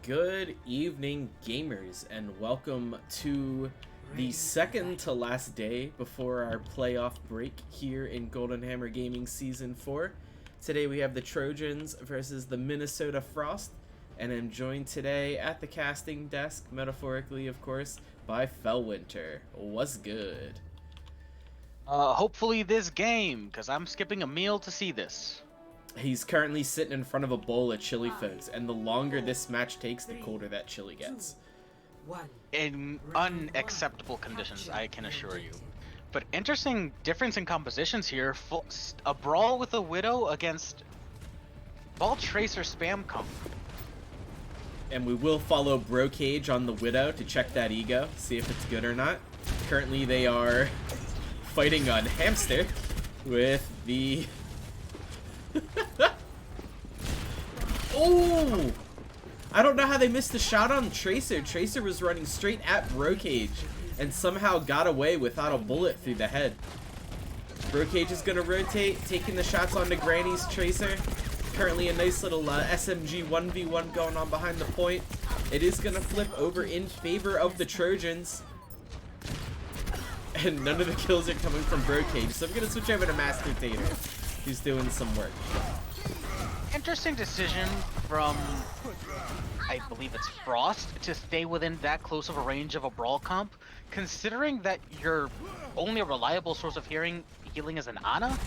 Good evening, gamers, and welcome to the second to last day before our playoff break here in Golden Hammer Gaming Season 4. Today we have the Trojans versus the Minnesota Frost, and I'm joined today at the casting desk, metaphorically of course, by Fellwinter. What's good? Hopefully this game, because I'm skipping a meal to see this. He's currently sitting in front of a bowl of chili folks, and the longer this match takes, the colder that chili gets. In unacceptable conditions, I can assure you. But interesting difference in compositions here. A brawl with a Widow against Ball Tracer Spam Comp. And we will follow Brocage on the Widow to check that ego, see if it's good or not. Currently they are fighting on Hamster with the... Oh! I don't know how they missed the shot on Tracer. Tracer was running straight at Brocage and somehow got away without a bullet through the head. Brocage is going to rotate, taking the shots onto Granny's Tracer. Currently a nice little SMG 1v1 going on behind the point. It is going to flip over in favor of the Trojans. And none of the kills are coming from Brocage, so I'm going to switch over to Master Tater, who's doing some work. Interesting decision from, I believe it's Frost, to stay within that close of a range of a brawl comp, considering that your only reliable source of healing is an Ana.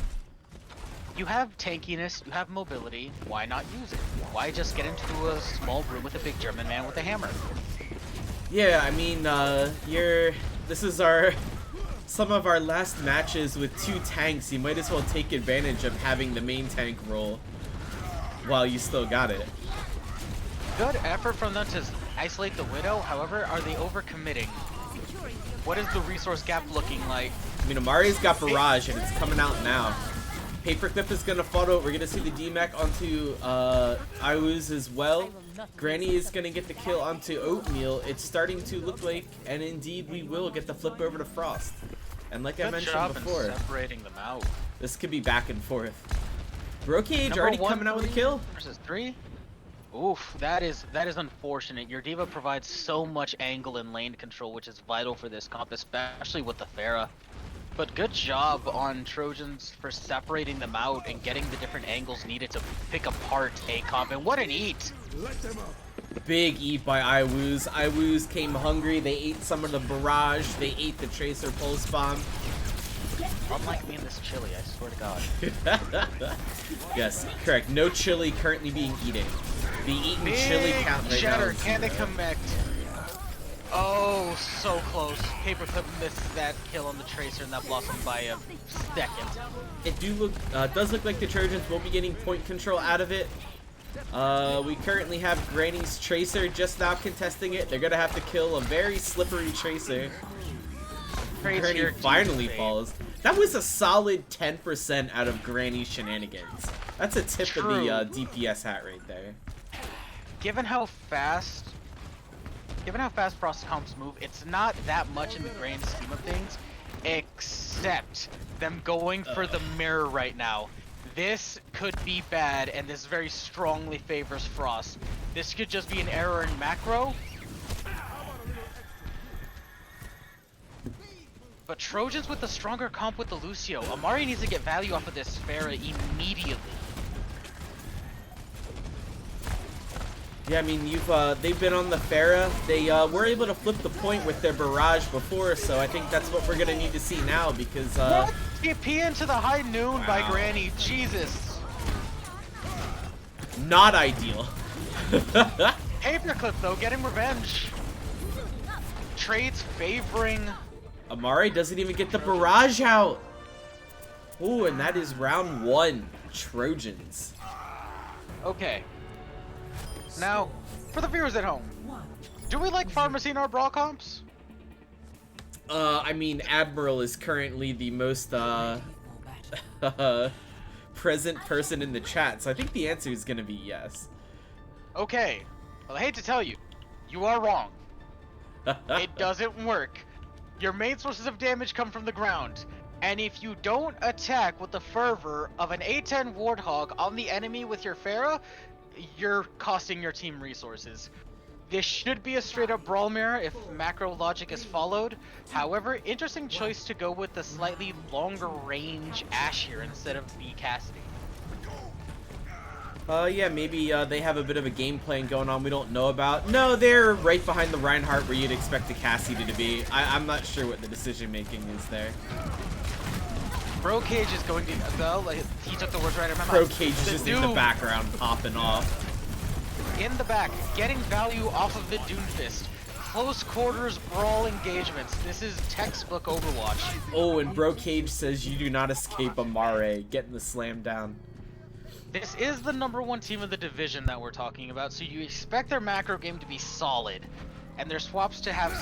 You have tankiness, you have mobility, why not use it? Why just get into a small room with a big German man with a hammer? Yeah, I mean, this is some of our last matches with two tanks. You might as well take advantage of having the main tank role while you still got it. Good effort from them to isolate the Widow. However, are they overcommitting? What is the resource gap looking like? I mean, Amari's got Barrage, and it's coming out now. Paperclip is going to follow. We're going to see the DMAC onto Iwuz as well. Granny is going to get the kill onto Oatmeal. It's starting to look like, and indeed we will, get the flip over to Frost. And like I mentioned before, separating them out. This could be back and forth. Brocage already coming out with a kill. Versus 3. Oof, that is unfortunate. Your Diva provides so much angle and lane control, which is vital for this comp, especially with the Pharah. But good job on Trojans for separating them out and getting the different angles needed to pick apart a comp. And what an eat! Big eat by Iwuz. Iwuz came hungry. They ate some of the Barrage. They ate the Tracer Pulse Bomb. Unlike me in this chili, I swear to God. Yes, correct. No chili currently being eaten. The eaten chili count right now is can they connect? Oh, so close. Paperclip missed that kill on the Tracer, and that blossomed by a second. It does look like the Trojans will be getting point control out of it. We currently have Granny's Tracer just now contesting it. They're gonna have to kill a very slippery Tracer. Granny finally falls. That was a solid 10% out of Granny's shenanigans. That's a tip of the DPS hat right there. Given how fast Frost comps move, it's not that much in the grand scheme of things, except them going for the mirror right now. This could be bad, and this very strongly favors Frost. This could just be an error in macro. But Trojans with the stronger comp with the Lucio. Amari needs to get value off of this Pharah immediately. Yeah, I mean, they've been on the Pharah. They were able to flip the point with their Barrage before, so I think that's what we're gonna need to see now because what? TP into the high noon by Granny. Jesus. Not ideal. Paperclip though, getting revenge. Trades favoring. Amari doesn't even get the Barrage out. Ooh, and that is round 1. Trojans. Okay. Now, for the viewers at home, do we like pharmacy in our brawl comps? I mean, Admiral is currently the most present person in the chat, so I think the answer is gonna be yes. Okay. Well, I hate to tell you, you are wrong. It doesn't work. Your main sources of damage come from the ground, and if you don't attack with the fervor of an A10 Warthog on the enemy with your Pharah, you're costing your team resources. This should be a straight-up brawl mirror if macro logic is followed. However, interesting choice to go with the slightly longer range Ashe here instead of B Cassidy. Yeah, maybe they have a bit of a game plan going on we don't know about. No, they're right behind the Reinhardt where you'd expect a Cassidy to be. I'm not sure what the decision-making is there. Brocage is going to go, like, he took the words right out of my mouth. Brocage is just in the background popping off. In the back, getting value off of the Doomfist. Close quarters brawl engagements. This is textbook Overwatch. Oh, and Brocage says you do not escape Amare, getting the slam down. This is the #1 team of the division that we're talking about, so you expect their macro game to be solid, and their swaps to have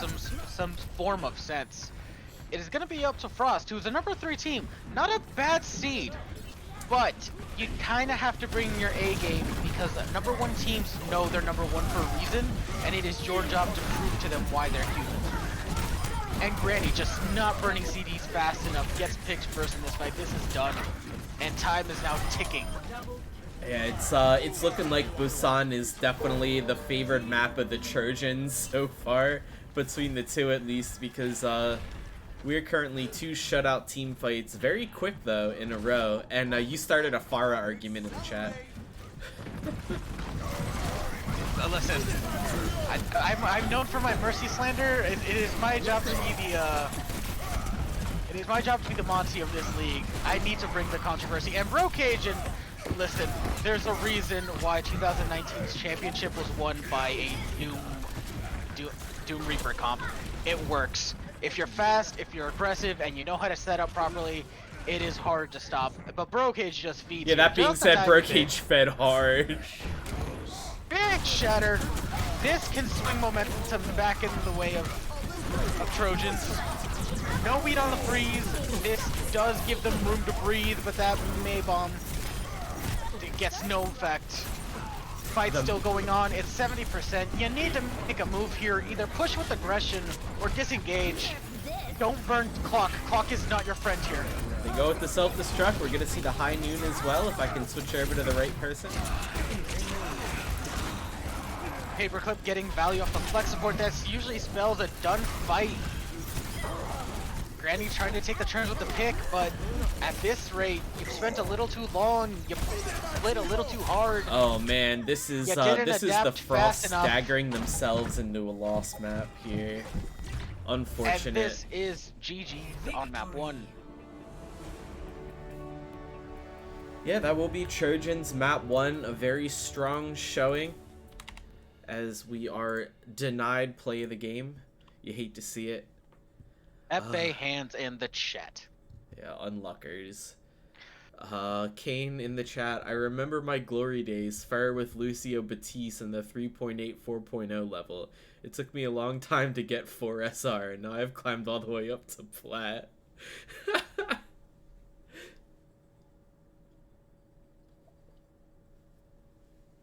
some form of sense. It is going to be up to Frost, who's a #3 team. Not a bad seed, but you kind of have to bring your A game because the #1 teams know they're #1 for a reason, and it is your job to prove to them why they're human. And Granny just not burning CDs fast enough, gets picked first in this fight. This is done, and time is now ticking. Yeah, it's looking like Busan is definitely the favored map of the Trojans so far, between the two at least, because we're currently 2 shutout team fights, very quick though, in a row, and you started a Pharah argument in the chat. Listen, I'm known for my mercy slander, and it is my job to be the Monty of this league. I need to bring the controversy. And Brocage, and listen, there's a reason why 2019's championship was won by a Doom Reaper comp. It works. If you're fast, if you're aggressive, and you know how to set up properly, it is hard to stop. But Brocage just feeds. Yeah, that being said, Brocage fed hard. Big shatter. This can swing momentum back in the way of Trojans. No beat on the freeze. This does give them room to breathe, but that May bomb gets no effect. Fight's still going on. It's 70%. You need to make a move here. Either push with aggression or disengage. Don't burn clock. Clock is not your friend here. They go with the self-destruct. We're going to see the high noon as well if I can switch over to the right person. Paperclip getting value off the flex support. That usually spells a done fight. Granny trying to take the turns with the pick, but at this rate, you've spent a little too long. You split a little too hard. Oh man, this is the Frost staggering themselves into a lost map here. Unfortunate. And this is GG on map 1. Yeah, that will be Trojans map 1, a very strong showing, as we are denied play of the game. You hate to see it. Epee hands in the chat. Yeah, unluckers. Kane in the chat. I remember my glory days, fire with Lucio Batiste in the 3.8 4.0 level. It took me a long time to get 4 SR, and now I've climbed all the way up to plat.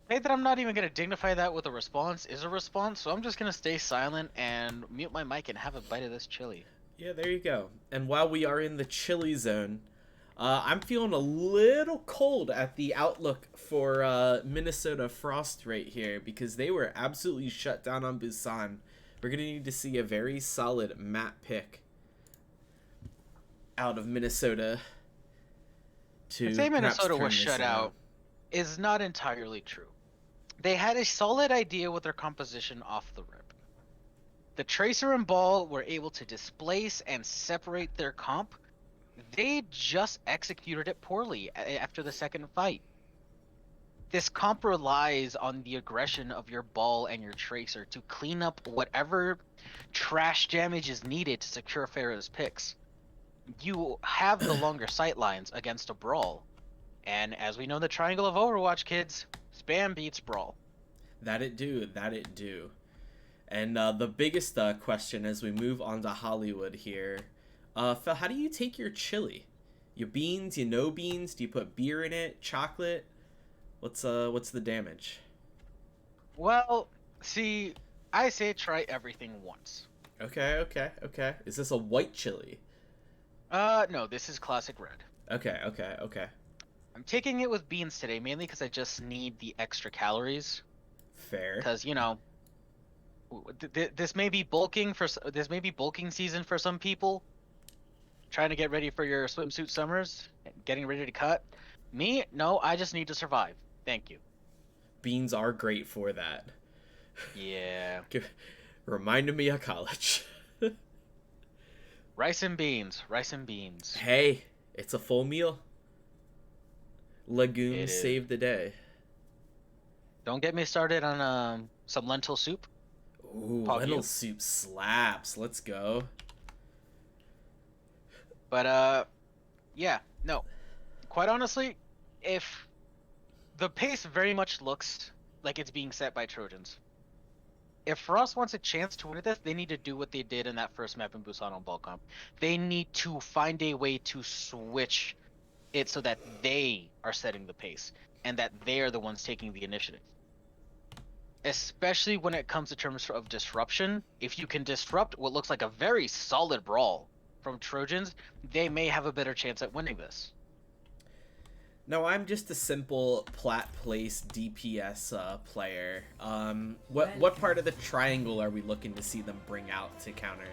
Say that I'm not even going to dignify that with a response is a response, so I'm just going to stay silent and mute my mic and have a bite of this chili. Yeah, there you go. And while we are in the chilly zone, I'm feeling a little cold at the outlook for Minnesota Frost right here, because they were absolutely shut down on Busan. We're going to need to see a very solid map pick out of Minnesota to say Minnesota perhaps was turn shut this out is not entirely true. They had a solid idea with their composition off the rip. The Tracer and Ball were able to displace and separate their comp. They just executed it poorly after the second fight. This comp relies on the aggression of your Ball and your Tracer to clean up whatever trash damage is needed to secure Pharah's picks. You have the longer sight lines against a Brawl. And as we know, the triangle of Overwatch, kids, spam beats Brawl. That it do. And the biggest question as we move on to Hollywood here, Phil, how do you take your chili? You beans, you no beans? Do you put beer in it? Chocolate? What's the damage? Well, see, I say try everything once. Okay. Is this a white chili? No, this is classic red. Okay. I'm taking it with beans today, mainly because I just need the extra calories. Fair. Because, you know, This may be bulking this may be bulking season for some people. Trying to get ready for your swimsuit summers, getting ready to cut. Me, no, I just need to survive. Thank you. Beans are great for that. Yeah. Reminded me of college. Rice and beans. Rice and beans. Hey, it's a full meal. Legumes save the day. Don't get me started on some lentil soup. Ooh, lentil soup slaps. Let's go. But yeah, no. Quite honestly, if the pace very much looks like it's being set by Trojans. If Frost wants a chance to win this, they need to do what they did in that first map in Busan on Balcom. They need to find a way to switch it so that they are setting the pace and that they are the ones taking the initiative. Especially when it comes to terms of disruption. If you can disrupt what looks like a very solid brawl from Trojans, they may have a better chance at winning this. No, I'm just a simple plat place DPS player. What part of the triangle are we looking to see them bring out to counter?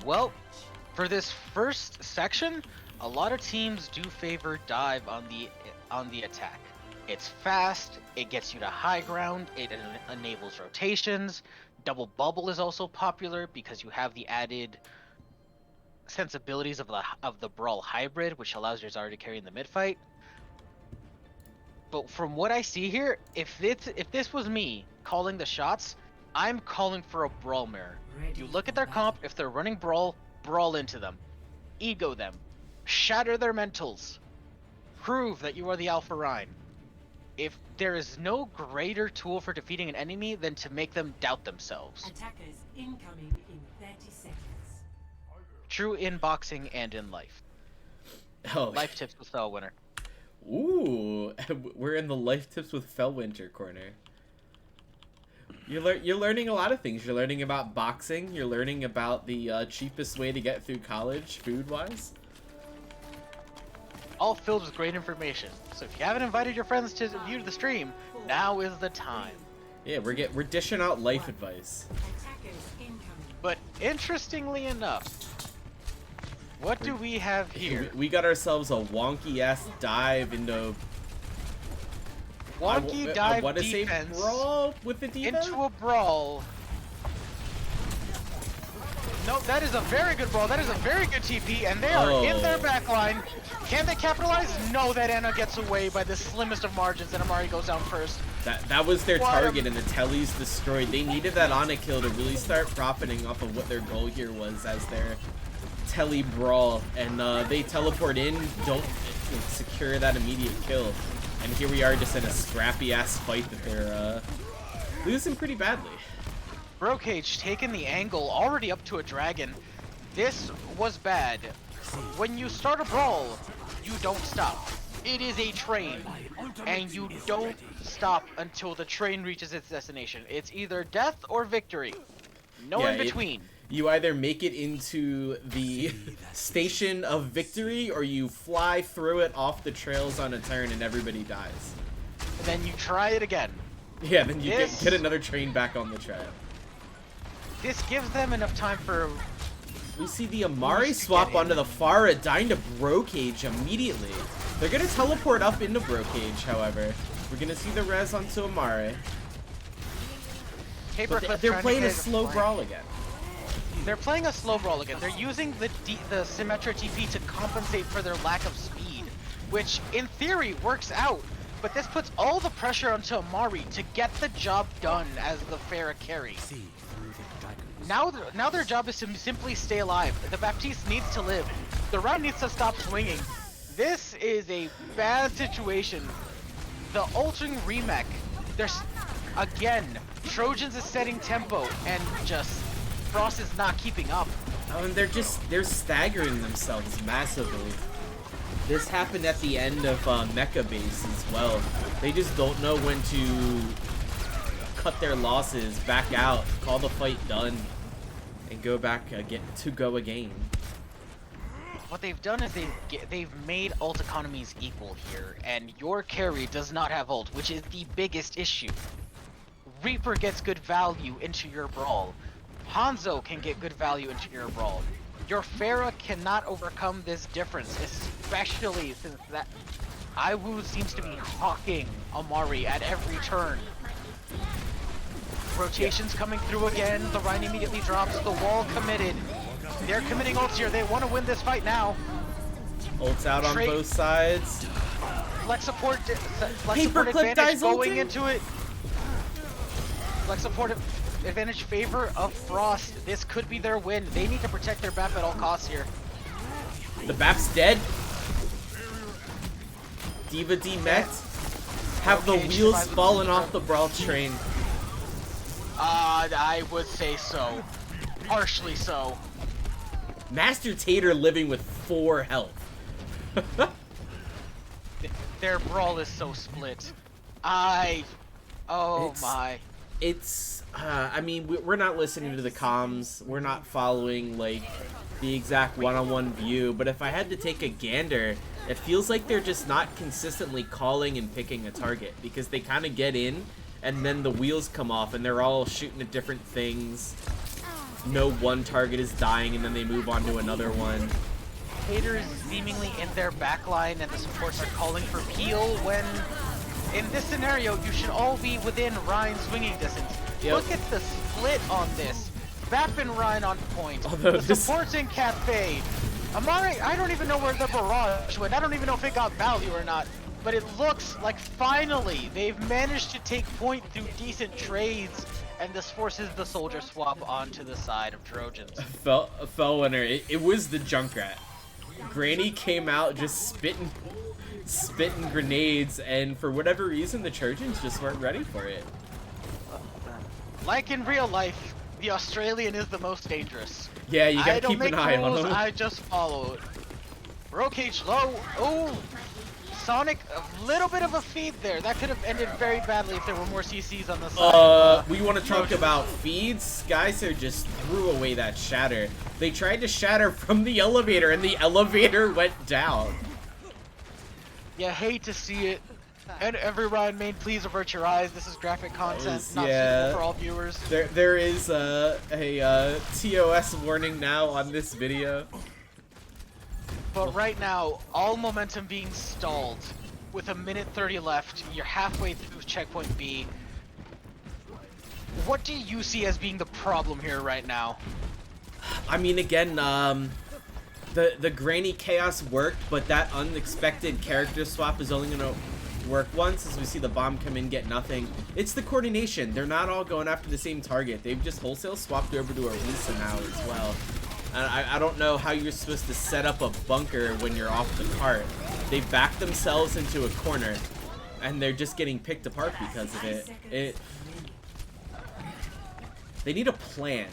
Well, for this first section, a lot of teams do favor dive on the attack. It's fast, it gets you to high ground, it enables rotations. Double bubble is also popular because you have the added sensibilities of the brawl hybrid, which allows your Zarya to carry in the mid fight. But from what I see here, if this was me calling the shots, I'm calling for a brawl mirror. You look at their comp, if they're running brawl, brawl into them, ego them, shatter their mentals, prove that you are the Alpha Rhine. If there is no greater tool for defeating an enemy than to make them doubt themselves. Attackers incoming in 30 seconds. True in boxing and in life. Oh. Life tips with Fellwinter. Ooh, we're in the life tips with Fellwinter corner. You're learning a lot of things. You're learning about boxing. You're learning about the cheapest way to get through college, food-wise. All filled with great information. So if you haven't invited your friends to view the stream, now is the time. Yeah, we're dishing out life advice. But interestingly enough, what do we have here? We got ourselves a wonky ass dive into. Wonky dive what is defense a brawl with the defense? into a brawl. No, that is a very good brawl. That is a very good TP, and they are in their backline. Can they capitalize? No, that Anna gets away by the slimmest of margins, and Amari goes down first. That was their target, and the Telly's destroyed. They needed that Ana kill to really start profiting off of what their goal here was as their Telly brawl, and they teleport in, don't secure that immediate kill, and here we are just in a scrappy ass fight that they're losing pretty badly. Brocage taking the angle already up to a dragon. This was bad. When you start a brawl, you don't stop. It is a train, and you don't stop until the train reaches its destination. It's either death or victory. No in between. You either make it into the station of victory, or you fly through it off the trails on a turn and everybody dies. And then you try it again. Yeah, then you get another train back on the trail. This gives them enough time for... We see the Amari swap onto the Pharah, dying to Brocage immediately. They're going to teleport up into Brocage, however. We're going to see the res onto Amari. But they're playing a slow brawl again. They're playing a slow brawl again. They're using the Symmetra TP to compensate for their lack of speed, which in theory works out. But this puts all the pressure onto Amari to get the job done as the Pharah carry. Now their job is to simply stay alive. The Baptiste needs to live. The round needs to stop swinging. This is a bad situation. The altering remake. There's again, Trojans is setting tempo and just Frost is not keeping up. Oh, and they're staggering themselves massively. This happened at the end of Mecha Base as well. They just don't know when to cut their losses, back out, call the fight done, and go back again to go again. What they've done is they've made ult economies equal here, and your carry does not have ult, which is the biggest issue. Reaper gets good value into your brawl. Hanzo can get good value into your brawl. Your Pharah cannot overcome this difference, especially since that Iwu seems to be hawking Amari at every turn. Rotations coming through again. The Rhine immediately drops. The wall committed. They're committing ults here. They want to win this fight now. Ults out on both sides. Flex support, Paperclip advantage dies going ulting. into it. Flex support advantage favor of Frost. This could be their win. They need to protect their BAP at all costs here. The BAP's dead. Diva D met. Have the Okay, wheels survives the fallen Diva. off the brawl train? I would say so. Partially so. Master Tater living with 4 health. Their brawl is so split. My. It's I mean, we're not listening to the comms. We're not following like the exact one-on-one view, but if I had to take a gander, it feels like they're just not consistently calling and picking a target, because they kind of get in and then the wheels come off and they're all shooting at different things. No one target is dying and then they move on to another one. Haters seemingly in their backline and the supports are calling for peel when in this scenario you should all be within Rhine swinging distance. Yep. Look at the split on this. Bap and Rhine on point. Although The supports in Cafe. Amari, I don't even know where the barrage went. I don't even know if it got value or not. But it looks like finally they've managed to take point through decent trades, and this forces the soldier swap onto the side of Trojans. Fell winner. It was the Junkrat. Granny came out just spitting grenades, and for whatever reason the Trojans just weren't ready for it. Like in real life, the Australian is the most dangerous. Yeah, you I gotta don't keep make an eye rules, on him. I just follow it. Rocage low. Oh, Sonic, a little bit of a feed there. That could have ended very badly if there were more CCs on the side. We want to talk Trojans. about feeds. Geyser just threw away that shatter. They tried to shatter from the elevator, and the elevator went down. You hate to see it. And every Ryan main, please avert your eyes. This is graphic content, not yeah. suitable for all viewers. There is a TOS warning now on this video. But right now, all momentum being stalled. With a minute 30 left, you're halfway through checkpoint B. What do you see as being the problem here right now? I mean, again, the Granny Chaos worked, but that unexpected character swap is only gonna work once, as we see the bomb come in, get nothing. It's the coordination. They're not all going after the same target. They've just wholesale swapped over to Arisa now as well. And I don't know how you're supposed to set up a bunker when you're off the cart. They back themselves into a corner, and they're just getting picked apart because of it. They need a plan.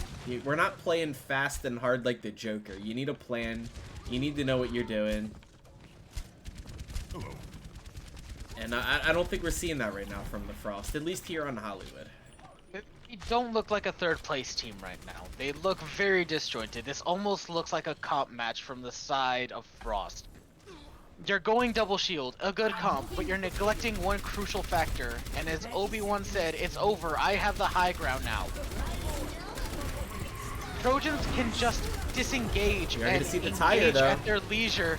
We're not playing fast and hard like the Joker. You need a plan. You need to know what you're doing. And I don't think we're seeing that right now from the Frost, at least here on Hollywood. They don't look like a third place team right now. They look very disjointed. This almost looks like a comp match from the side of Frost. You're going double shield, a good comp, but you're neglecting one crucial factor. And as Obi-Wan said, it's over. I have the high ground now. Trojans can just disengage You're and gonna see the tire, engage though. at their leisure.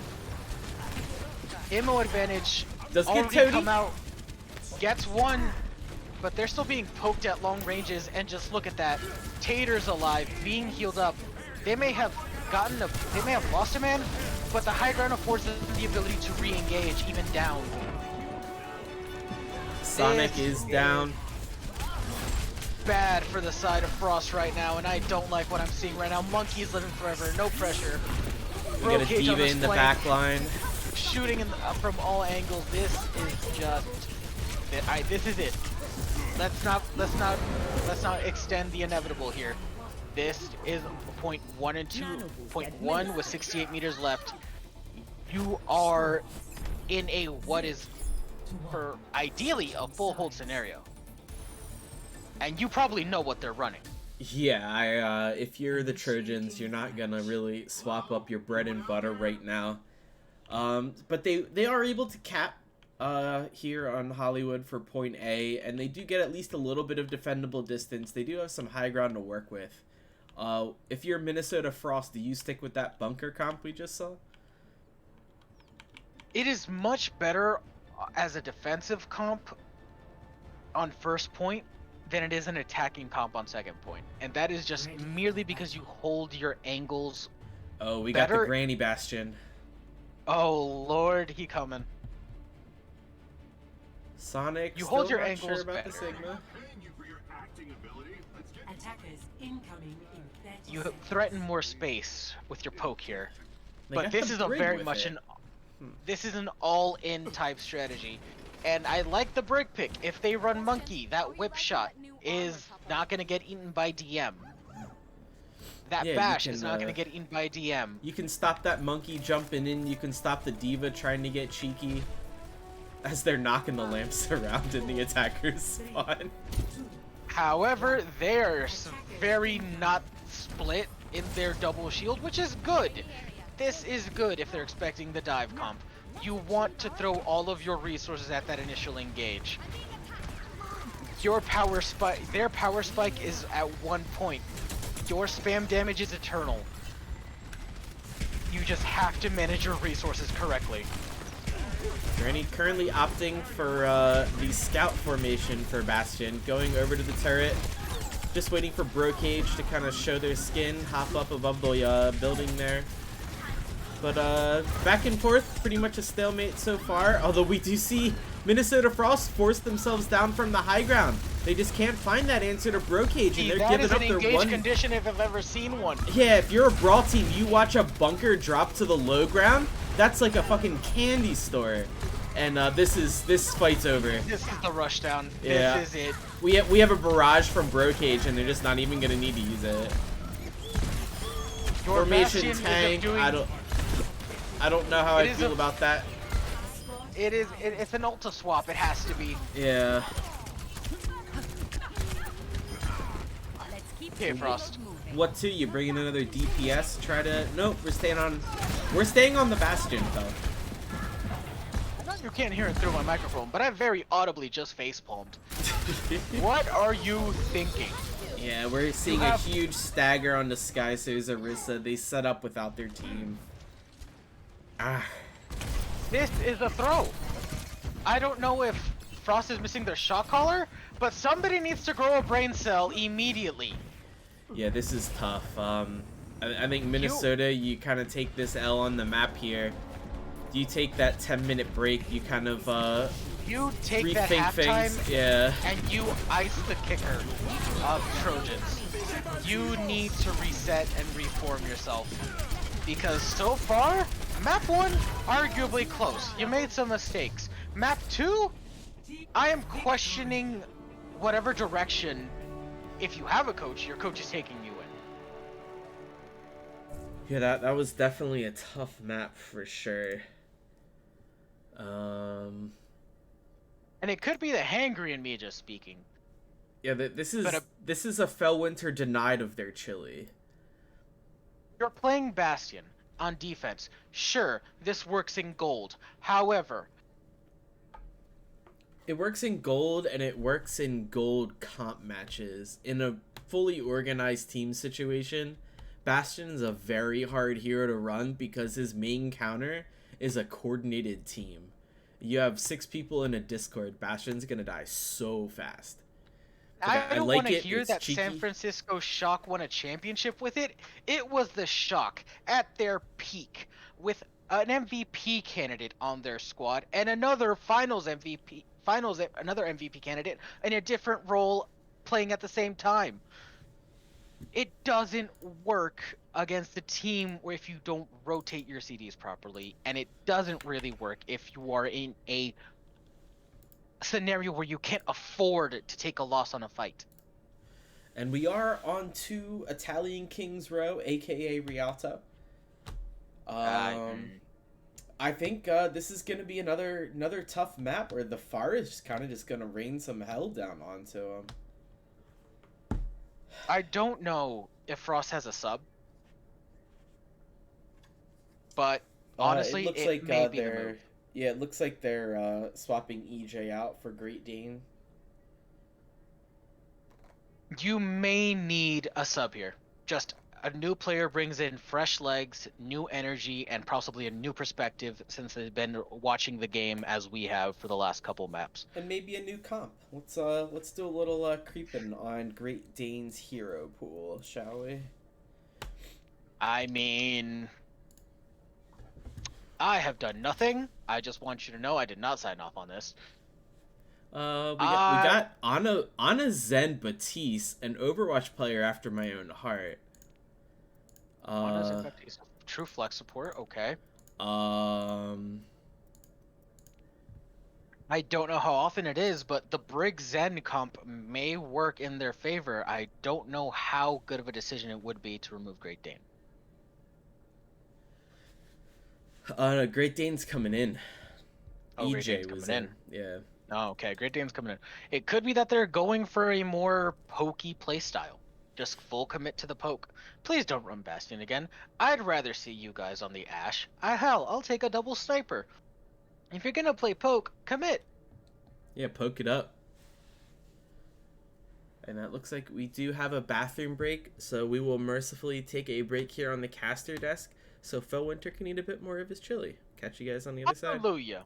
Ammo advantage Does get already Toady. come out. Gets one, but they're still being poked at long ranges. And just look at that, Tater's alive, being healed up. They may have lost a man, but the high ground affords them the ability to re-engage even down. Sonic This is down. Bad for the side of Frost right now, and I don't like what I'm seeing right now. Monkey's living forever, no pressure. We got a Rocage on Diva this in the flank, back line. shooting from all angles. This is just, this is it. Let's not extend the inevitable here. This is point 1 and 2. Point 1 with 68 meters left. You are in a what is, for ideally, a full hold scenario. And you probably know what they're running. Yeah, if you're the Trojans, you're not gonna really swap up your bread and butter right now. But they are able to cap here on Hollywood for point A, and they do get at least a little bit of defendable distance. They do have some high ground to work with. If you're Minnesota Frost, do you stick with that bunker comp we just saw? It is much better as a defensive comp on first point than it is an attacking comp on second point. And that is just merely because you hold your angles Oh, we better. got the Granny Bastion. Oh, Lord, he coming. Sonic, You still hold your not angles sure about better. the Sigma. Attackers incoming in 30 You seconds. threaten more space with your poke here. They But got this the is a brig very with much it. this is an all-in type strategy. And I like the brig pick. If they run monkey, that whip shot is not going to get eaten by DM. That Yeah, you bash can, is not going to get eaten by DM. You can stop that monkey jumping in. You can stop the diva trying to get cheeky as they're knocking the lamps around in the attacker's spawn. However, they're very not split in their double shield, which is good. This is good if they're expecting the dive comp. You want to throw all of your resources at that initial engage. Your power spike, their power spike is at 1 point. Your spam damage is eternal. You just have to manage your resources correctly. Granny currently opting for the scout formation for Bastion, going over to the turret, just waiting for Brocage to kind of show their skin, hop up above the building there. But back and forth, pretty much a stalemate so far, although we do see Minnesota Frost force themselves down from the high ground. They just can't find that answer to Brocage, and they're That giving is up an their engaged one... condition if I've ever seen one. Yeah, if you're a Brawl team, you watch a bunker drop to the low ground, that's like a fucking candy store. And this fight's over. This is the rushdown. Yeah. This is it. We have a barrage from Brocage, and they're just not even gonna need to use it. Your Formation Bastion tank. is doing, I don't know how I is feel a- about that. it's an ulta swap. It has to be. Yeah. Okay, Frost. What to? You bring in another DPS? Try to? Nope. We're staying on the Bastion though. I know you can't hear it through my microphone, but I very audibly just facepalmed. What are you thinking? Yeah, we're seeing a huge stagger on the Sky Series Orisa. They set up without their team. Ah. This is a throw. I don't know if Frost is missing their shot caller, but somebody needs to grow a brain cell immediately. Yeah, this is tough. I think Minnesota, you kind of take this L on the map here. You take that 10-minute break, you kind of You take that rethink halftime things. Yeah. and you ice the kicker of Trojans. You need to reset and reform yourself. Because so far, map 1, arguably close. You made some mistakes. Map 2, I am questioning whatever direction, if you have a coach, your coach is taking you in. Yeah, that was definitely a tough map for sure. And it could be the hangry in me just speaking. Yeah, this is a Fellwinter denied of their chili. You're playing Bastion on defense. Sure, this works in gold. However, it works in gold, and it works in gold comp matches. In a fully organized team situation, Bastion's a very hard hero to run because his main counter is a coordinated team. You have 6 people in a Discord, Bastion's gonna die so fast. I don't like want to it, hear it's that cheeky. San Francisco Shock won a championship with it. It was the Shock at their peak with an MVP candidate on their squad and another another MVP candidate in a different role playing at the same time. It doesn't work against a team where if you don't rotate your CDs properly, and it doesn't really work if you are in a scenario where you can't afford to take a loss on a fight. And we are on to Italian Kings Row, aka Rialto. I think this is gonna be another tough map where the Far is kind of just gonna rain some hell down onto them. I don't know if Frost has a sub, but honestly, it looks it like may be the move. Yeah, it looks like they're swapping EJ out for Great Dane. You may need a sub here. Just a new player brings in fresh legs, new energy, and possibly a new perspective since they've been watching the game as we have for the last couple maps. And maybe a new comp. Let's do a little creeping on Great Dane's hero pool, shall we? I mean, I have done nothing. I just want you to know I did not sign off on this. We got Ana Zen Batiste, an Overwatch player after my own heart. True flex support, okay. Um, I don't know how often it is, but the Brig Zen comp may work in their favor. I don't know how good of a decision it would be to remove Great Dane. no, Great Dane's coming in. Oh, Great Dane's EJ was coming in. Yeah. Oh, okay. Great Dane's coming in. It could be that they're going for a more pokey playstyle. Just full commit to the poke. Please don't run Bastion again. I'd rather see you guys on the Ashe. I'll take a double sniper. If you're gonna play poke, commit. Yeah, poke it up. And that looks like we do have a bathroom break, so we will mercifully take a break here on the caster desk so Phil Winter can eat a bit more of his chili. Catch you guys on the other side. Hallelujah.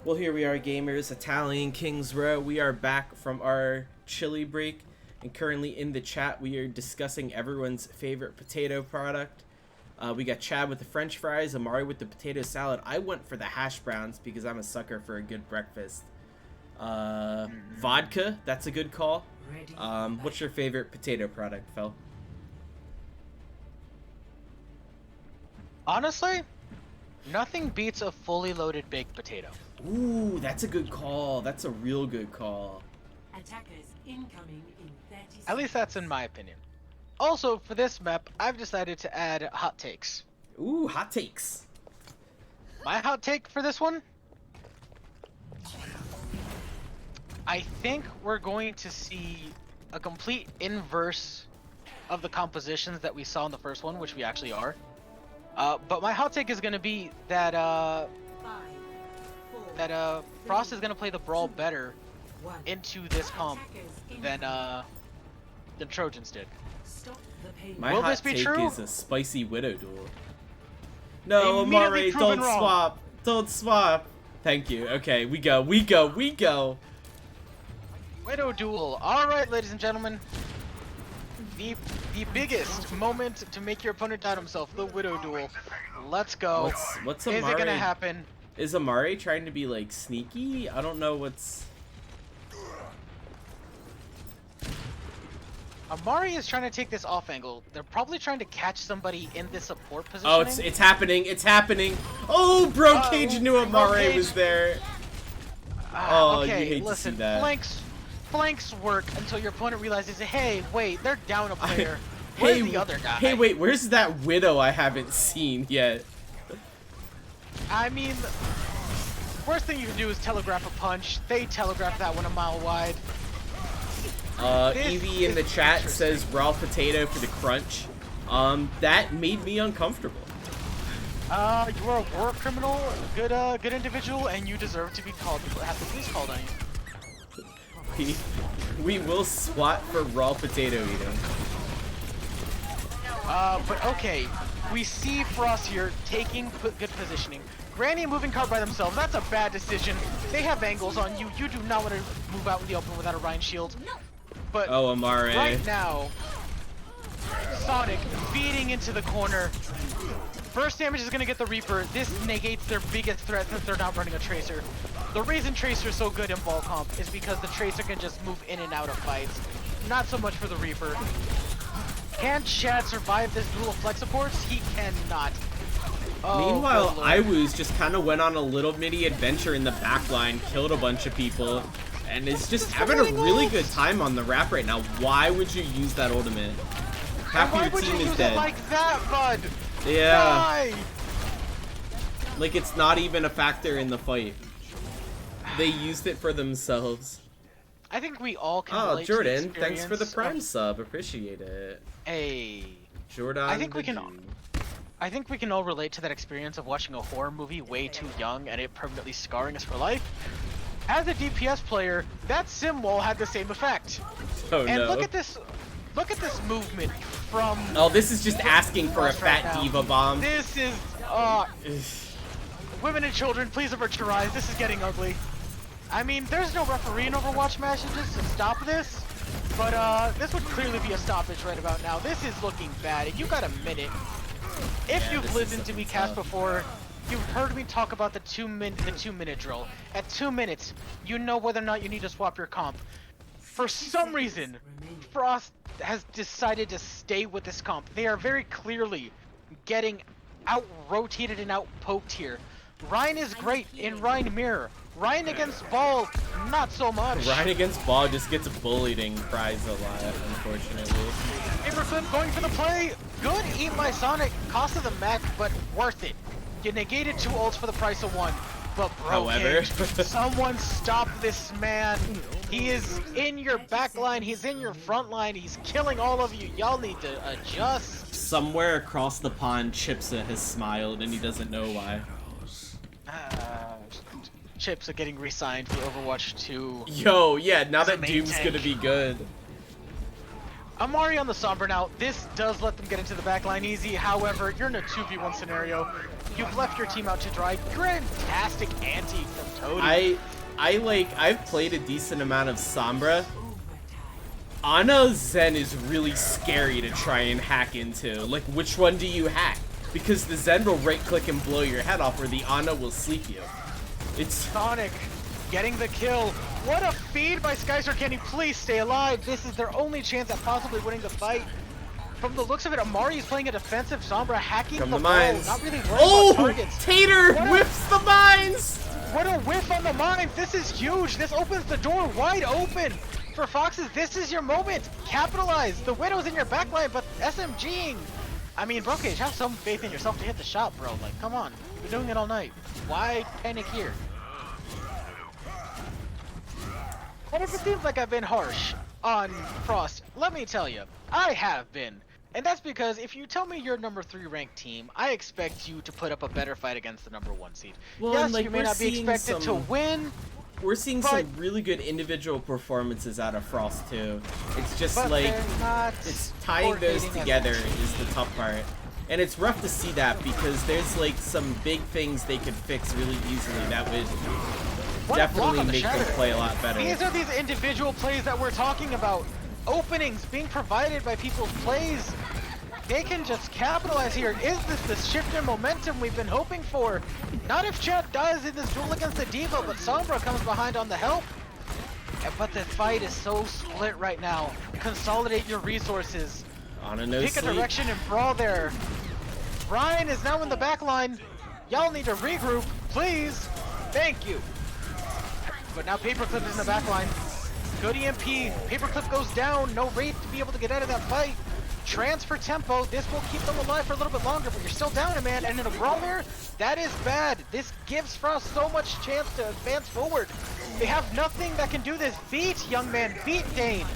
Well, here we are, gamers. Italian Kings Row. We are back from our chili break, and currently in the chat, we are discussing everyone's favorite potato product. We got Chad with the French fries, Amari with the potato salad. I went for the hash browns because I'm a sucker for a good breakfast. Vodka, that's a good call. What's your favorite potato product, Phil? Honestly, nothing beats a fully loaded baked potato. Ooh, that's a good call. That's a real good call. Attackers incoming in 30 seconds. At least that's in my opinion. Also, for this map, I've decided to add hot takes. Ooh, hot takes. My hot take for this one? I think we're going to see a complete inverse of the compositions that we saw in the first one, which we actually are. But my hot take is going to be that Frost is going to play the Brawl better into this comp than Trojans did. My Will hot this be take true? is a spicy Widow duel. No, Immediately Amare, proven don't wrong. swap. Don't swap. Thank you. Okay, we go. Widow duel. All right, ladies and gentlemen. The biggest moment to make your opponent doubt himself, the Widow duel. Let's go. What's Is it Amare? gonna happen? Is Amare trying to be like sneaky? I don't know what's. Amari is trying to take this off angle. They're probably trying to catch somebody in this support position. Oh, it's happening. It's happening. Oh, bro, Cage knew Amare Cage. was there. Oh, okay, you hate listen, to see that. flanks work until your opponent realizes, hey, wait, they're down a player. Hey, Where's the other guy? Hey, wait, where's that Widow I haven't seen yet? I mean, worst thing you can do is telegraph a punch. They telegraph that one a mile wide. This Evie in the is chat interesting. says raw potato for the crunch. That made me uncomfortable. You are a war criminal, good individual, and you deserve to be called, have the police called on you. We will swat for raw potato eating. But okay, we see Frost here taking good positioning. Granny and moving card by themselves, that's a bad decision. They have angles on you. You do not want to move out in the open without a Rhine shield. But Oh, Amare. right now, Sonic feeding into the corner. First damage is going to get the Reaper. This negates their biggest threat since they're not running a Tracer. The reason Tracer's so good in ball comp is because the Tracer can just move in and out of fights. Not so much for the Reaper. Can Chad survive this duel of flex supports? He cannot. Oh, Meanwhile, good lord. Iwoo's just kind of went on a little mini adventure in the back line, killed a bunch of people, and is just having a really good time on the Wrap right now. Why would you use that ultimate? Half Why your would team you is use dead. it like that, bud? Yeah, Why? like it's not even a factor in the fight. They used it for themselves. I think we all can Oh, relate to the Jordan, thanks for the experience Prime of- sub. Appreciate it. Hey. Jordan. I think we the can- Jew. I think we can all relate to that experience of watching a horror movie way too young and it permanently scarring us for life. As a DPS player, that sim wall had the same effect. Oh And no. look at this movement from Oh, this is just asking for a Frost right fat now. diva bomb. This is women and children, please avert your eyes. This is getting ugly. I mean, there's no referee in Overwatch matches to stop this, but this would clearly be a stoppage right about now. This is looking bad. You got a minute. If Yeah, you've this is listened to me looking cast tough. before, you've heard me talk about the 2-minute drill. At 2 minutes, you know whether or not you need to swap your comp. For some reason, Frost has decided to stay with this comp. They are very clearly getting out-rotated and out-poked here. Ryan is great in Ryan Mirror. Ryan against Ball, not so much. Ryan against Ball just gets bullied and cries a lot, unfortunately. Paperclip going for the play. Good eat by Sonic. Cost of the mech, but worth it. You negated 2 ults for the price of 1. But bro, However. Cage, someone stop this man. He is in your back line. He's in your front line. He's killing all of you. Y'all need to adjust. Somewhere across the pond, Chipsa has smiled, and he doesn't know why. Chips are getting re-signed for Overwatch 2. Yo, yeah, now As a that main Doom's tank. gonna be good. Amari on the Sombra now. This does let them get into the backline easy. However, you're in a 2v1 scenario. You've left your team out to dry. Fantastic anti from Toady. I've played a decent amount of Sombra. Ana Zen is really scary to try and hack into. Like, which one do you hack? Because the Zen will right-click and blow your head off, or the Ana will sleep you. It's Sonic getting the kill. What a feed by Skyster. Can he please stay alive? This is their only chance at possibly winning the fight. From the looks of it, Amari is playing a defensive Sombra, hacking from the the ball, mines. not really worried about Oh, targets. Tater What a- whips the mines. What a whiff on the mines! This is huge! This opens the door wide open! For Foxes, this is your moment. Capitalize. The Widow's in your backline, but SMGing. I mean, Brocage, have some faith in yourself to hit the shot, bro. Like, come on. You've been doing it all night. Why panic here? And if it seems like I've been harsh on Frost, let me tell you, I have been. And that's because if you tell me you're number 3 ranked team, I expect you to put up a better fight against the number 1 seed. Well, yes, and, like, you may we're not be seeing expected to win, We're seeing but, some really good individual performances out of Frost too. It's just but like they're not it's tying those coordinating as together much. is the tough part. And it's rough to see that because there's like some big things they could fix really easily that would What definitely block on the make them Shatter? play a lot better. These are these individual plays that we're talking about. Openings being provided by people's plays. They can just capitalize here. Is this the shift in momentum we've been hoping for? Not if Chet does in this duel against the Diva, but Sombra comes behind on the help. But the fight is so split right now. Consolidate your resources. On a no Pick sleep. a direction and brawl there. Ryan is now in the back line. Y'all need to regroup, please. Thank you. But now Paperclip is in the back line. Good EMP. Paperclip goes down. No Wraith to be able to get out of that fight. Transfer tempo. This will keep them alive for a little bit longer, but you're still down a man. And in a brawl there, that is bad. This gives Frost so much chance to advance forward. They have nothing that can do this. Beat, young man. Beat Dane.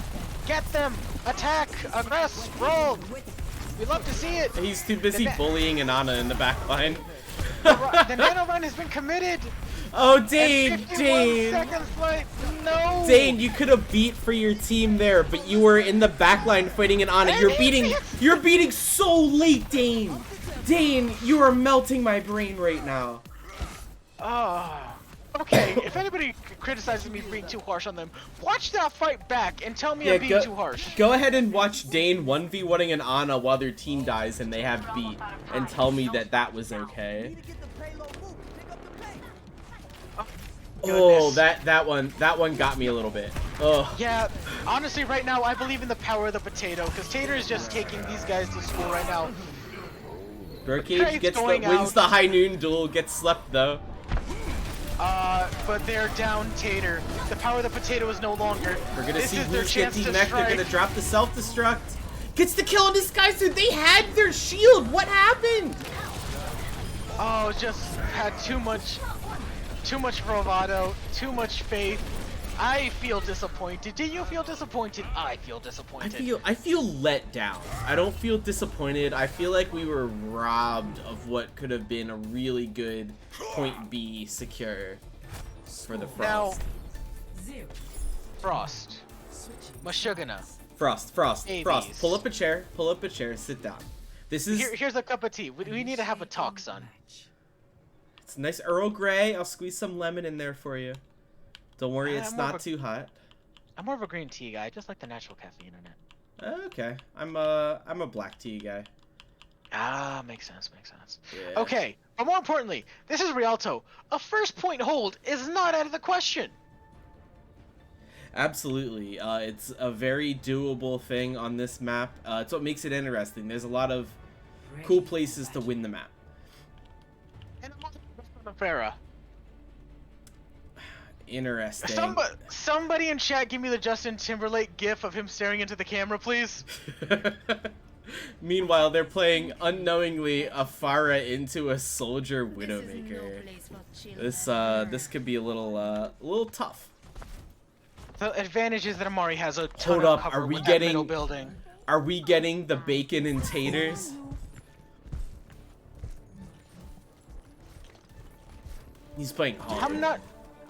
Get them. Attack. Aggress. Brawl. We love to see it. He's too busy bullying Inanna in the back line. The nano run has been committed. Oh, Dane! And 51 Dane! seconds left. No! Dane, you could have beat for your team there, but you were in the backline fighting Inanna. You're beating so late, Dane! Dane, you are melting my brain right now. Okay, if anybody criticizes me for being too harsh on them, watch that fight back and tell me I'm being too harsh. Go ahead and watch Dane 1v1ing an Ana while their team dies and they have beat, and tell me that that was okay. Oh, that one got me a little bit. Oh. Yeah, honestly, right now I believe in the power of the potato, because Tater is just taking these guys to school right now. Birdcage wins the high noon duel, gets slept though. But they're down Tater. The power of the potato is no longer. We're gonna see This who's get to next. They're strike. gonna drop the self-destruct. Gets the kill on this guy, so they had their shield. What happened? Oh, just had too much bravado, too much faith. I feel disappointed. Do you feel disappointed? I feel disappointed. I feel let down. I don't feel disappointed. I feel like we were robbed of what could have been a really good point B secure for the Frost. Now, Frost. Mashugana. Frost. ABs. Pull up a chair, sit down. This is Here's a cup of tea. We need to have a talk, son. It's nice Earl Grey. I'll squeeze some lemon in there for you. Don't worry, it's I'm more not of a- too hot. I'm more of a green tea guy. I just like the natural caffeine in it. Okay, I'm a black tea guy. Ah, makes sense. Yeah. Okay, but more importantly, this is Rialto. A first point hold is not out of the question. Absolutely, it's a very doable thing on this map. It's what makes it interesting. There's a lot of cool places to win the map. And I'm on Farah. Interesting. Somebody in chat give me the Justin Timberlake gif of him staring into the camera, please. Meanwhile, they're playing unknowingly a Farah into a soldier Widowmaker. This could be a little tough. The advantage is that Amari has a ton Hold of up, cover are we with getting- that middle building. Are we getting the bacon and taters? He's playing hard.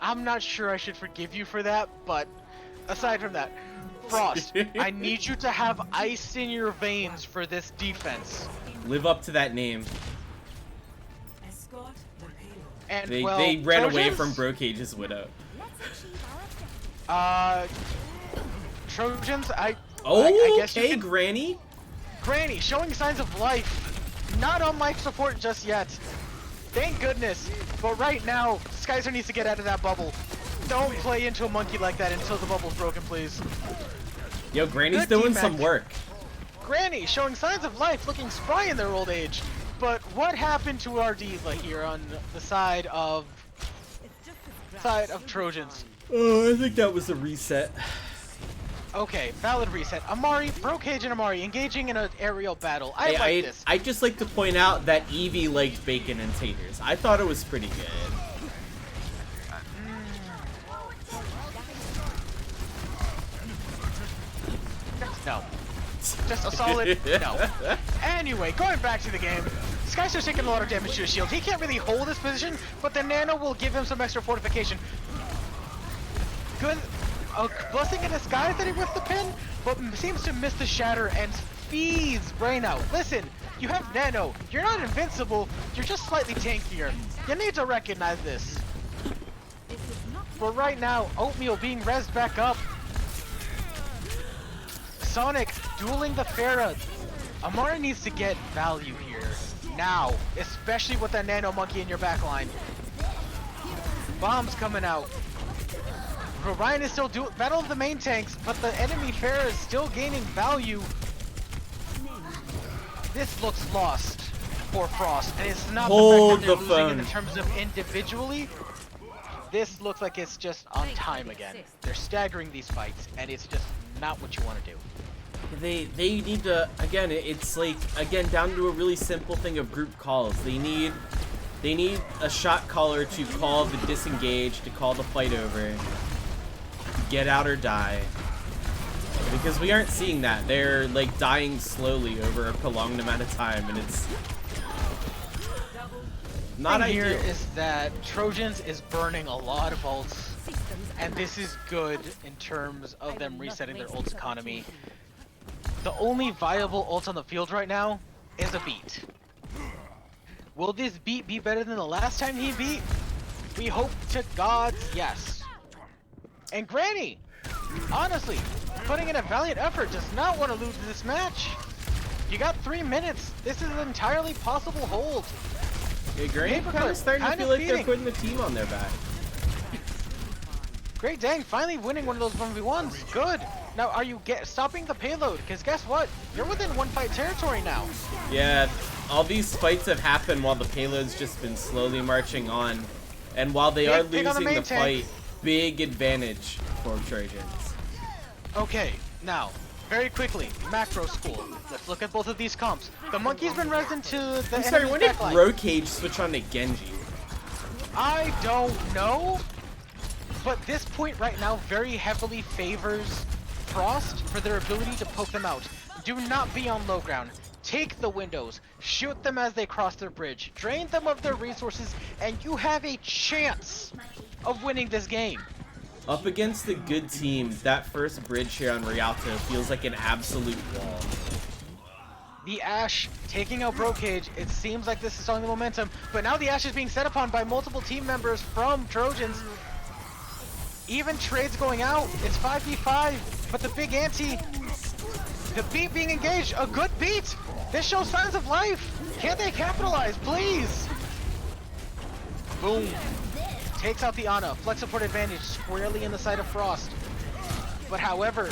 I'm not sure I should forgive you for that, but aside from that, Frost, I need you to have ice in your veins for this defense. Live up to that name. Escort the payload. And They ran away Trojans? from Brocage's Widow. Trojans, I Oh, guess you okay, can... Granny. Granny, showing signs of life. Not on life support just yet. Thank goodness. But right now, Skyzer needs to get out of that bubble. Don't play into a monkey like that until the bubble's broken, please. Yo, Granny's Good doing team some match. work. Granny, showing signs of life, looking spry in their old age. But what happened to our diva here on the side of Trojans? Oh, I think that was a reset. Okay, valid reset. Amari, Brocage and Amari engaging in an aerial battle. I like this. I just like to point out that Evie liked bacon and taters. I thought it was pretty good. No. Just a solid no. Anyway, going back to the game. Skyster's taking a lot of damage to his shield. He can't really hold his position, but the Nano will give him some extra fortification. Good. A blessing in disguise that he whiffed the pin, but seems to miss the shatter and feeds Brain out. Listen, you have Nano. You're not invincible. You're just slightly tankier. You need to recognize this. But right now, Oatmeal being rezzed back up. Sonic dueling the Pharah. Amara needs to get value here. Now, especially with that Nano Monkey in your backline. Bombs coming out. Ryan is still doing battle of the main tanks, but the enemy Pharah is still gaining value. This looks lost for Frost, and it's not Hold the fact that the they're losing phone. in terms of individually. This looks like it's just on time again. They're staggering these fights, and it's just not what you want to do. They need to, again, it's like, again, down to a really simple thing of group calls. They need a shot caller to call the disengage, to call the fight over. Get out or die. Because we aren't seeing that. They're like dying slowly over a prolonged amount of time, and it's not ideal. Here is that Trojans is burning a lot of ults, and this is good in terms of them resetting their ult economy. The only viable ult on the field right now is a beat. Will this beat be better than the last time he beat? We hope to God, yes. And Granny, honestly, putting in a valiant effort, does not want to lose this match. You got 3 minutes. This is an entirely possible hold. Yeah, Granny kind of starting to feel like they're putting the team on their back. Great dang, finally winning one of those 1v1s. Good. Now, are you stopping the payload? Because guess what? You're within one fight territory now. Yeah, all these fights have happened while the payload's just been slowly marching on. And while they are losing the fight, big advantage for Trojans. Okay, now, very quickly, macro school. Let's look at both of these comps. The monkey's been rezzed into the I'm sorry, enemy's when did backline. Brocage switch on to Genji? I don't know, but this point right now very heavily favors Frost for their ability to poke them out. Do not be on low ground. Take the windows, shoot them as they cross their bridge, drain them of their resources, and you have a chance of winning this game. Up against a good team, that first bridge here on Rialto feels like an absolute wall. The Ashe taking out Brocage, it seems like this is stalling the momentum, but now the Ashe is being set upon by multiple team members from Trojans. Even trades going out, it's 5v5, but the big ante, the beat being engaged, a good beat! This shows signs of life! Can't they capitalize, please? Boom. Takes out the Ana, flex support advantage squarely in the side of Frost. But however,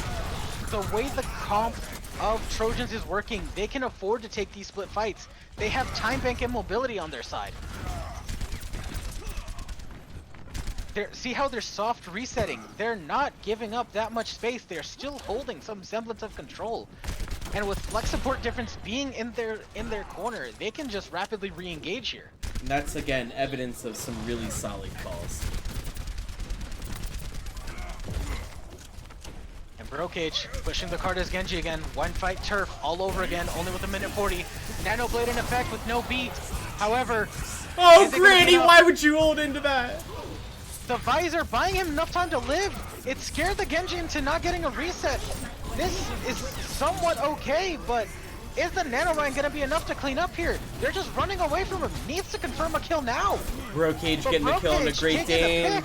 the way the comp of Trojans is working, they can afford to take these split fights. They have time bank and mobility on their side. See how they're soft resetting. They're not giving up that much space. They're still holding some semblance of control. And with flex support difference being in their corner, they can just rapidly re-engage here. And that's, again, evidence of some really solid calls. And Brocage pushing the card as Genji again. One fight turf all over again, only with a minute 40. Nano Blade in effect with no beat. However, oh, Granny, why would you hold into that? The visor buying him enough time to live. It scared the Genji into not getting a reset. This is somewhat okay, but is the Nano Ryan gonna be enough to clean up here? They're just running away from him. Needs to confirm a kill now. Brocage getting the kill on a Great Dane.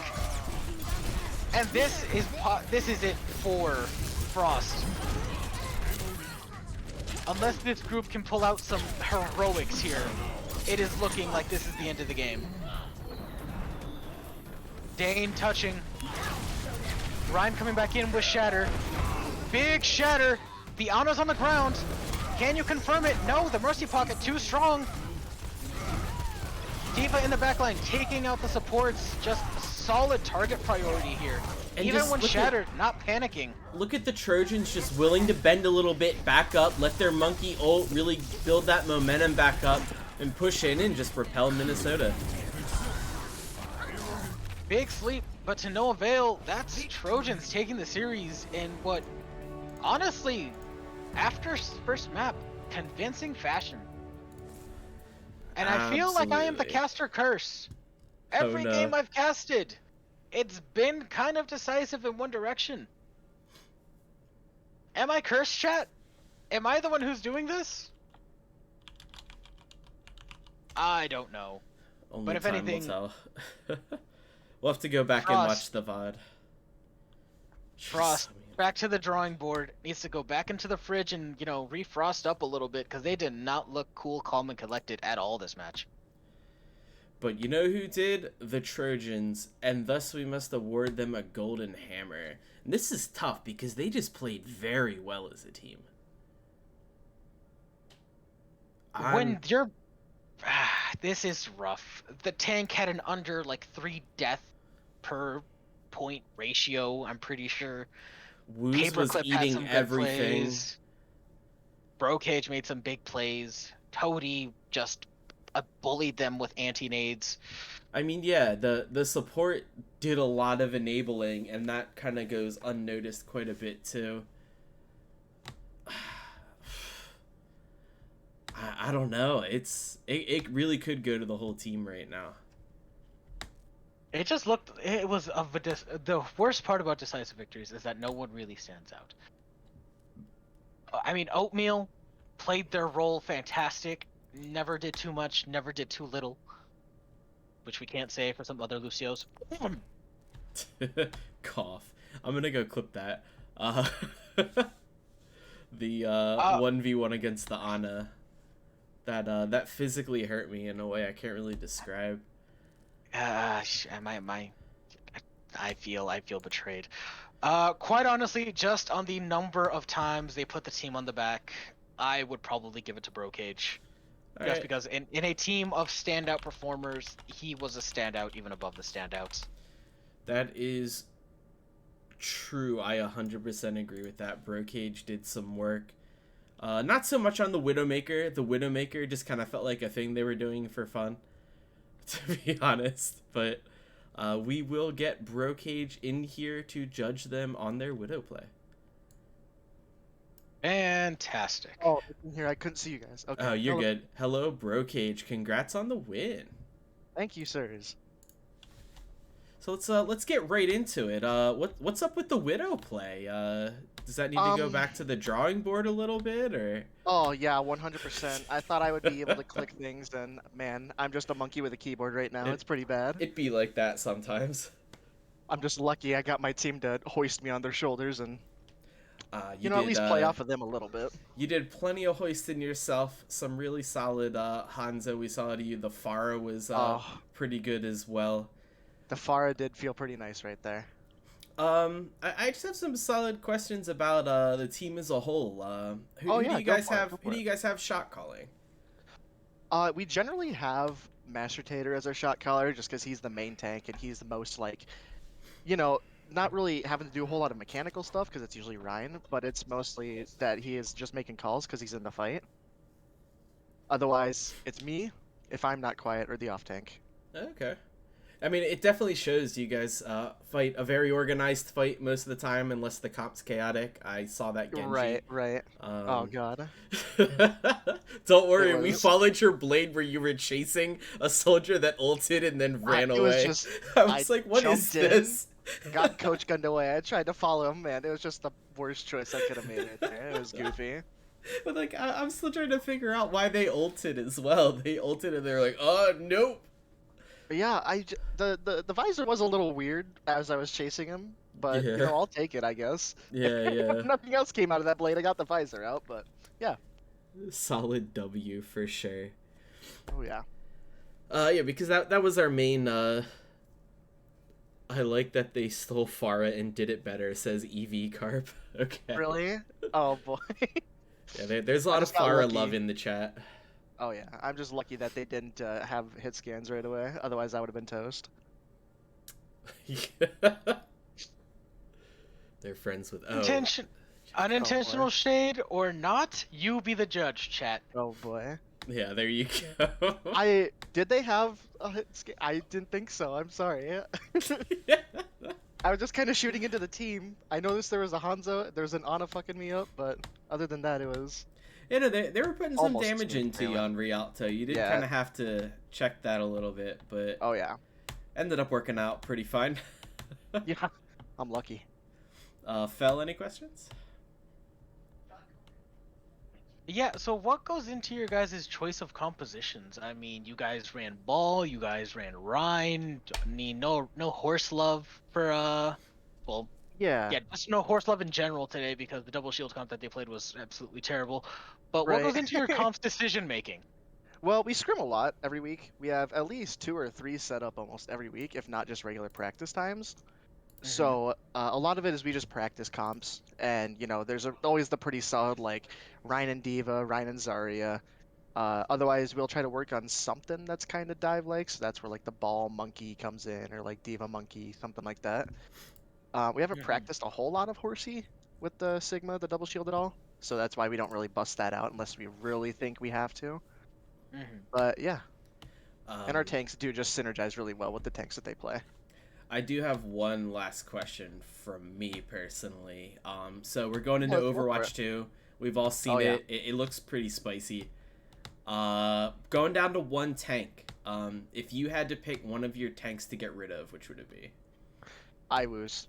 And this is it for Frost. Unless this group can pull out some heroics here, it is looking like this is the end of the game. Dane touching. Ryan coming back in with Shatter. Big Shatter. The Ana's on the ground. Can you confirm it? No, the Mercy Pocket too strong. D.Va in the backline taking out the supports. Just solid target priority here. And even just when look shattered, not panicking. Look at the Trojans just willing to bend a little bit, back up, let their monkey ult really build that momentum back up, and push in and just repel Minnesota. Big sleep, but to no avail. That's Trojans taking the series in what, honestly, after first map, convincing fashion. And I feel like I am the Absolutely. caster curse. Oh, Every no. game I've casted, it's been kind of decisive in one direction. Am I cursed, chat? Am I the one who's doing this? I don't know. Only But if time anything, will tell. We'll have to go back and watch the VOD. Frost, Jeez, I mean, back to the drawing board. Needs to go back into the fridge and, you know, refrost up a little bit because they did not look cool, calm, and collected at all this match. but you know who did? The Trojans, and thus we must award them a golden hammer. And this is tough because they just played very well as a team. When you're... this is rough. The tank had an under, like, 3 death per point ratio, I'm pretty sure. Woos was Paperclip had some eating good everything. plays. Brocage made some big plays. Toady just bullied them with anti-nades. I mean, yeah, the support did a lot of enabling, and that kind of goes unnoticed quite a bit too. I don't know. It really could go to the whole team right now. It just looked. It was the worst part about decisive victories is that no one really stands out. I mean, Oatmeal played their role fantastic. Never did too much. Never did too little. Which we can't say for some other Lucios. Cough. I'm gonna go clip that. The 1v1 against the Ana. That physically hurt me in a way I can't really describe. I feel betrayed. Quite honestly, just on the number of times they put the team on the back, I would probably give it to Brocage. All Just right. because in a team of standout performers, he was a standout even above the standouts. That is true. I 100% agree with that. Brocage did some work. Not so much on the Widowmaker. The Widowmaker just kind of felt like a thing they were doing for fun, to be honest. But we will get Brocage in here to judge them on their Widow play. Fantastic. Oh, here, I couldn't see you guys. Okay. Oh, you're Hello. good. Hello, Brocage. Congrats on the win. Thank you, sirs. So let's get right into it. What's up with the Widow play? Does that need to go back to the drawing board a little bit, or? Oh, yeah, 100%. I thought I would be able to click things, and man, I'm just a monkey with a keyboard right now. It's pretty bad. It'd be like that sometimes. I'm just lucky I got my team to hoist me on their shoulders and, You at did, least play off of them a little bit. You did plenty of hoisting yourself. Some really solid Hanzo we saw to you. The Pharah was pretty good as well. The Farah did feel pretty nice right there. I just have some solid questions about the team as a whole. Who do you guys have? Who do you guys have shot calling? We generally have Master Tater as our shot caller just because he's the main tank and he's the most, like, not really having to do a whole lot of mechanical stuff because it's usually Ryan, but it's mostly that he is just making calls because he's in the fight. Otherwise, it's me if I'm not quiet or the off tank. Okay. I mean, it definitely shows you guys fight a very organized fight most of the time, unless the comp's chaotic. I saw that Genji. Right. Oh, God. Don't worry, we followed your blade where you were chasing a soldier that ulted and then ran away. I was like, what is this? Got coach gunned away. I tried to follow him, man. It was just the worst choice I could have made right there. It was goofy. But, like, I'm still trying to figure out why they ulted as well. They ulted and they're like, oh, nope. Yeah, the visor was a little weird as I was chasing him, but I'll take it, I guess. Yeah. If nothing else came out of that blade, I got the visor out, but yeah. Solid W for sure. Oh yeah. Yeah, because that was our main. I like that they stole Pharah and did it better. Says EV Carp. Okay. Really? Oh boy. Yeah, there's a lot of Pharah love in the chat. Oh yeah, I'm just lucky that they didn't have hit scans right away. Otherwise, I would have been toast. They're friends with Unintentional shade or not, you be the judge, chat. Oh boy. Yeah, there you go. Did they have a I didn't think so. I'm sorry. I was just kind of shooting into the team. I noticed there was a Hanzo, there was an Ana fucking me up, but other than that, it was You know, they were putting some almost damage smooth into you sailing. on Rialto. You did Yeah. kind of have to check that a little bit, but Oh yeah. ended up working out pretty fine. Yeah. I'm lucky. Fel, any questions? Yeah, so what goes into your guys' choice of compositions? I mean, you guys ran Ball, you guys ran Rhine, no horse love for well, Yeah. yeah, just no horse love in general today because the double shield comp that they played was absolutely terrible. But what Right. goes into your comp's decision making? Well, we scrim a lot every week. We have at least 2 or 3 set up almost every week, if not just regular practice times. So a lot of it is we just practice comps, and there's always the pretty solid like Rhine and Diva, Rhine and Zarya. Otherwise, we'll try to work on something that's kind of dive like. So that's where like the ball monkey comes in, or like Diva monkey, something like that. We haven't practiced a whole lot of horsey with the Sigma, the double shield at all. So that's why we don't really bust that out unless we really think we have to. But yeah, and our tanks do just synergize really well with the tanks that they play. I do have one last question from me personally. So we're going into Let's go for Overwatch it. 2. We've all seen Oh, yeah. it. It looks pretty spicy. Going down to one tank. If you had to pick one of your tanks to get rid of, which would it be? Iwoos,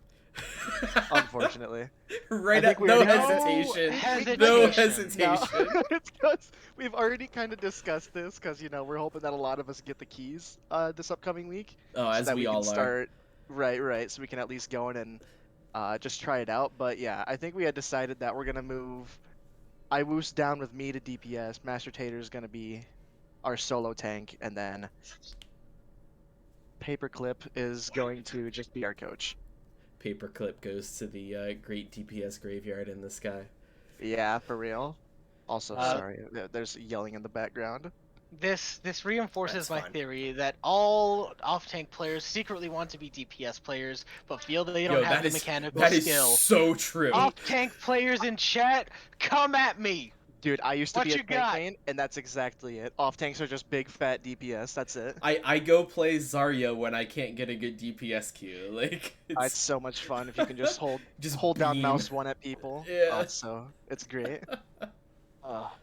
unfortunately. Right think up, we no already hesitation. No No hesitation. No, hesitation. it's because we've already kind of discussed this because we're hoping that a lot of us get the keys this upcoming week. Oh, So as that we can all are. start right, so we can at least go in and just try it out. But yeah, I think we had decided that we're gonna move Iwoos down with me to DPS. Master Tater is gonna be our solo tank, and then Paperclip is going to just be our coach. Paperclip goes to the great DPS graveyard in the sky. Yeah, for real. Also, Uh, sorry, there's yelling in the background. This reinforces That's my fine. theory that all off-tank players secretly want to be DPS players, but feel they don't have the mechanical that skill. is so true. Off-tank players in chat, come at me! Dude, I used to What be a you tank got? main, and that's exactly it. Off tanks are just big fat DPS. That's it. I go play Zarya when I can't get a good DPS queue. Like It's so much fun if you can just hold just down beam. mouse one at people. Yeah. It's great.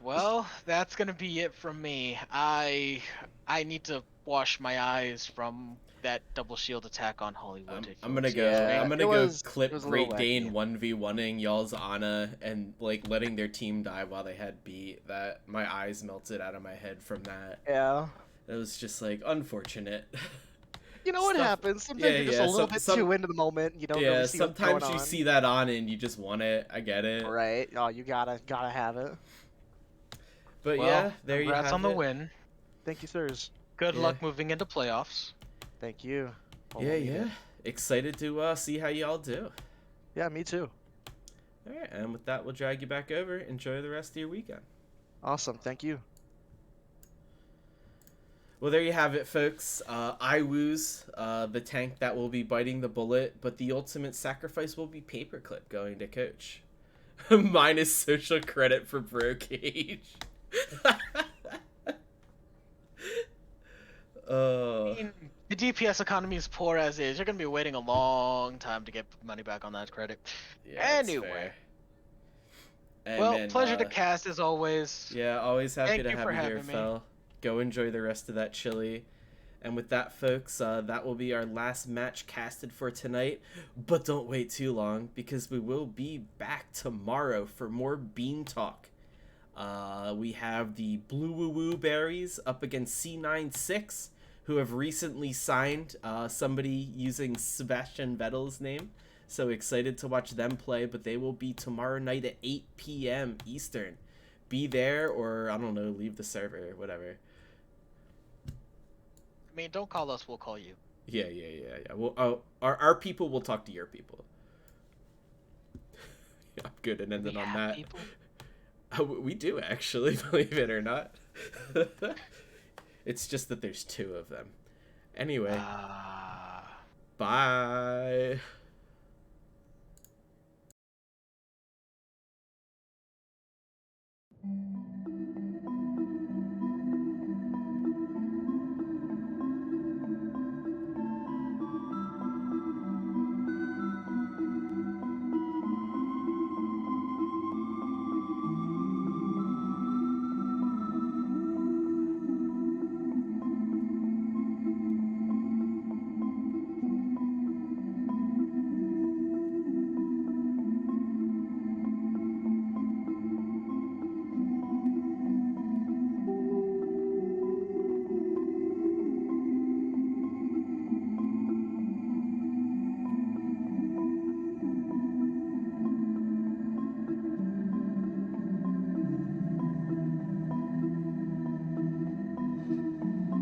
Well, that's gonna be it from me. I need to wash my eyes from that double shield attack on Hollywood. I'm gonna go. Yeah, I'm gonna it go was- clip it was a little Great Dane wacky. 1v1ing y'all's Ana and like letting their team die while they had beat. That my eyes melted out of my head from that. Yeah. It was just like unfortunate. You know what Stuff- happens? Sometimes yeah, you're just yeah, a little some- bit some- too into the moment. You don't Yeah, really see what's sometimes going you on. see that on and you just want it. I get it. Right. Oh, you gotta have it. But Well, yeah, there you congrats have on the it. win. Thank you, sirs. Good Yeah. luck moving into playoffs. Thank you. Oh, Yeah, we'll need yeah. it. Excited to see how y'all do. Yeah, me too. All right, and with that, we'll drag you back over. Enjoy the rest of your weekend. Awesome. Thank you. Well, there you have it, folks. Iwoos, the tank that will be biting the bullet, but the ultimate sacrifice will be Paperclip going to coach. Minus social credit for Bro Cage. I mean, the DPS economy is poor as is. You're gonna be waiting a long time to get money back on that credit. Yeah, that's Anyway. fair. And Well, man, pleasure to cast as always. Yeah, always happy Thank to you have for you here, having me. Fel. Go enjoy the rest of that chili. And with that, folks, that will be our last match casted for tonight. But don't wait too long, because we will be back tomorrow for more Bean Talk. We have the Blue Woo Woo Berries up against C96, who have recently signed somebody using Sebastian Vettel's name. So excited to watch them play, but they will be tomorrow night at 8 p.m. Eastern. Be there, or, I don't know, leave the server, whatever. I mean, don't call us, we'll call you. Yeah. Well, our people will talk to your people. I'm good at ending We on have that. people? We do, actually, believe it or not. It's just that there's two of them. Anyway, bye.